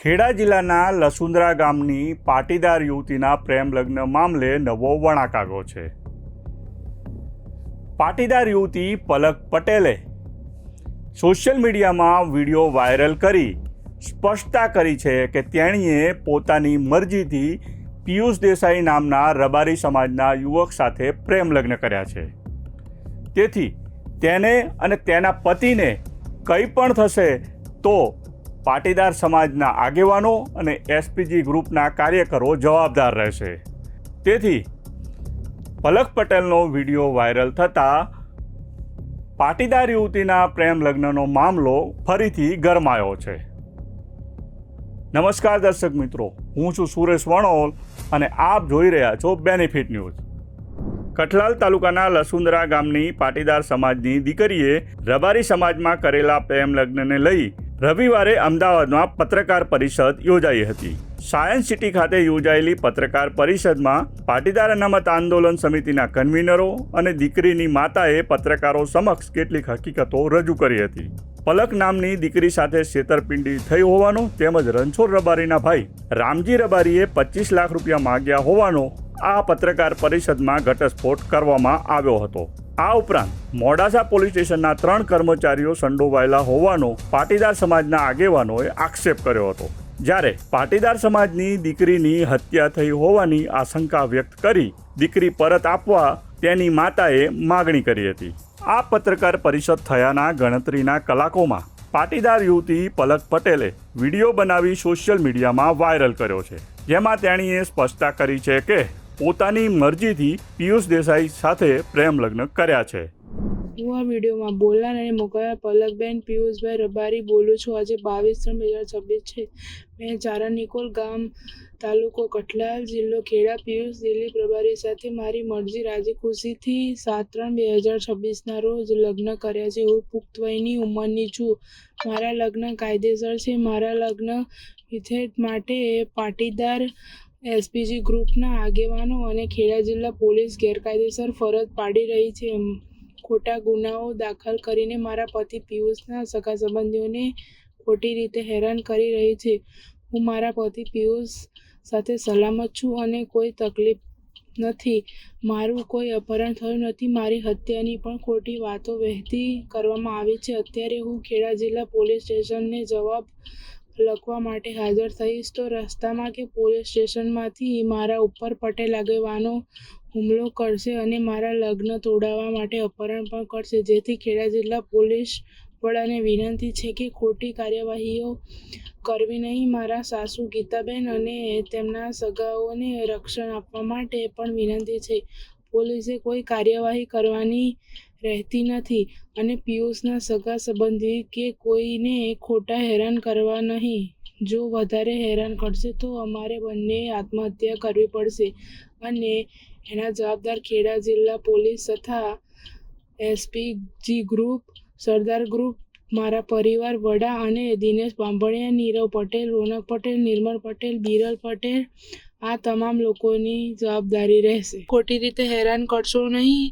ખેડા જિલ્લાના લસુંદરા ગામની પાટીદાર યુવતીના પ્રેમ લગ્ન મામલે નવો વળાંક આવ્યો છે। પાટીદાર યુવતી પલક પટેલે સોશિયલ મીડિયામાં વિડીયો વાયરલ કરી સ્પષ્ટતા કરી છે કે તેણીએ પોતાની મરજીથી પિયુષ દેસાઈ નામના રબારી સમાજના યુવક સાથે પ્રેમ લગ્ન કર્યા છે। તેથી તેને અને તેના પતિને કંઈ પણ થશે તો પાટીદાર સમાજના આગેવાનો અને એસપીજી ગ્રુપના કાર્યકરો જવાબદાર રહેશે। તેથી પલક પટેલનો વિડીયો વાયરલ થતાં પાટીદાર યુવતીના પ્રેમ લગ્નનો મામલો ફરીથી ગરમાયો છે। નમસ્કાર દર્શક મિત્રો, હું છું સુરેશ વણોલ અને આપ જોઈ રહ્યા છો બેનિફિટ ન્યૂઝ। કઠલાલ તાલુકાના લસુંદરા ગામની પાટીદાર સમાજની દીકરીએ રબારી સમાજમાં કરેલા પ્રેમ લગ્નને લઈ રવિવારે અમદાવાદમાં પત્રકાર પરિષદ યોજાઈ હતી। સાયન્સ સિટી ખાતે યોજાયેલી પત્રકાર પરિષદમાં પાટીદાર અનામત આંદોલન સમિતિના કન્વીનરો અને દીકરીની માતાએ પત્રકારો સમક્ષ કેટલીક હકીકતો રજૂ કરી હતી। પલક નામની દીકરી સાથે છેતરપિંડી થઈ હોવાનો તેમજ રણછોડ રબારીના ભાઈ રામજી રબારીએ 25 લાખ રૂપિયા માંગ્યા હોવાનો આ પત્રકાર પરિષદમાં ઘટસ્ફોટ કરવામાં આવ્યો હતો। આ ઉપરાંત મોડાસા પોલીસ સ્ટેશનના 3 કર્મચારીઓ સંડોવાયેલા હોવાનો પાટીદાર સમાજના આગેવાનોએ આક્ષેપ કર્યો હતો, જ્યારે પાટીદાર સમાજની દીકરીની હત્યા થઈ હોવાની આશંકા વ્યક્ત કરી દીકરી પરત આપવા તેની માતાએ માગણી કરી હતી। આ પત્રકાર પરિષદ થયાના ગણતરીના કલાકોમાં પાટીદાર યુવતી પલક પટેલે વિડીયો બનાવી સોશિયલ મીડિયામાં વાયરલ કર્યો છે, જેમાં તેણીએ સ્પષ્ટતા કરી છે કે પોતાની મરજીથી પિયુષ દેસાઈ સાથે પ્રેમ લગ્ન કર્યા છે। હું આ વિડીયોમાં બોલનાર અને મોકલનાર પલકબેન પિયુષભાઈ રબારી બોલું છું। આજે 22/3/2026 છે। મેં ચારા નિકોલ ગામ, તાલુકો કઠલાલ, જિલ્લો ખેડા પિયુષ દિલીપ રબારી સાથે મારી મરજી રાજી ખુશીથી 7/3/2026ના રોજ લગ્ન કર્યા છે। હું પુખ્ત વયની ઉંમરની છું। મારા લગ્ન કાયદેસર છે। મારા લગ્ન વિધેય માટે પાટીદાર એસપીજી ગ્રુપના આગેવાનો અને ખેડા જિલ્લા પોલીસ ગેરકાયદેસર ફરજ પાડી રહી છે। ખોટા ગુનાઓ દાખલ કરીને મારા પતિ પિયુષના સગા સંબંધીઓને ખોટી રીતે હેરાન કરી રહી છે। હું મારા પતિ પિયુષ સાથે સલામત છું અને કોઈ તકલીફ નથી। મારું કોઈ અપહરણ થયું નથી। મારી હત્યાની પણ ખોટી વાતો વહેતી કરવામાં આવી છે। અત્યારે હું ખેડા જિલ્લા પોલીસ સ્ટેશનને જવાબ લખવા માટે હાજર થઈશ તો રસ્તામાં કે પોલીસ સ્ટેશનમાંથી મારા ઉપર પટેલ આગેવાનો હુમલો કરશે અને મારા લગ્ન તોડાવવા માટે અપહરણ પણ કરશે। જેથી ખેડા જિલ્લા પોલીસ વડાને વિનંતી છે કે ખોટી કાર્યવાહીઓ કરવી નહીં। મારા સાસુ ગીતાબેન અને તેમના સગાઓને રક્ષણ આપવા માટે પણ વિનંતી છે। પોલીસે કોઈ કાર્યવાહી કરવાની રહેતી નથી અને પિયુષના સગા સંબંધી કે કોઈને ખોટા હેરાન કરવા નહીં। જો વધારે હેરાન કરશે તો અમારે બંને આત્મહત્યા કરવી પડશે અને એના જવાબદાર ખેડા જિલ્લા પોલીસ તથા એસપીજી ગ્રુપ, સરદાર ગ્રુપ, મારા પરિવાર વડા અને દિનેશ બાંભણિયા, નીરવ પટેલ, રોનક પટેલ, નિર્મલ પટેલ, બિરલ પટેલ, આ તમામ લોકોની જવાબદારી રહેશે। ખોટી રીતે હેરાન કરશો નહીં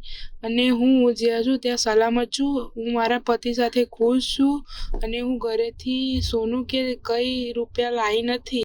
અને હું જ્યાં છું ત્યાં સલામત છું। હું મારા પતિ સાથે ખુશ છું અને હું ઘરેથી સોનું કે કંઈ રૂપિયા લાવી નથી।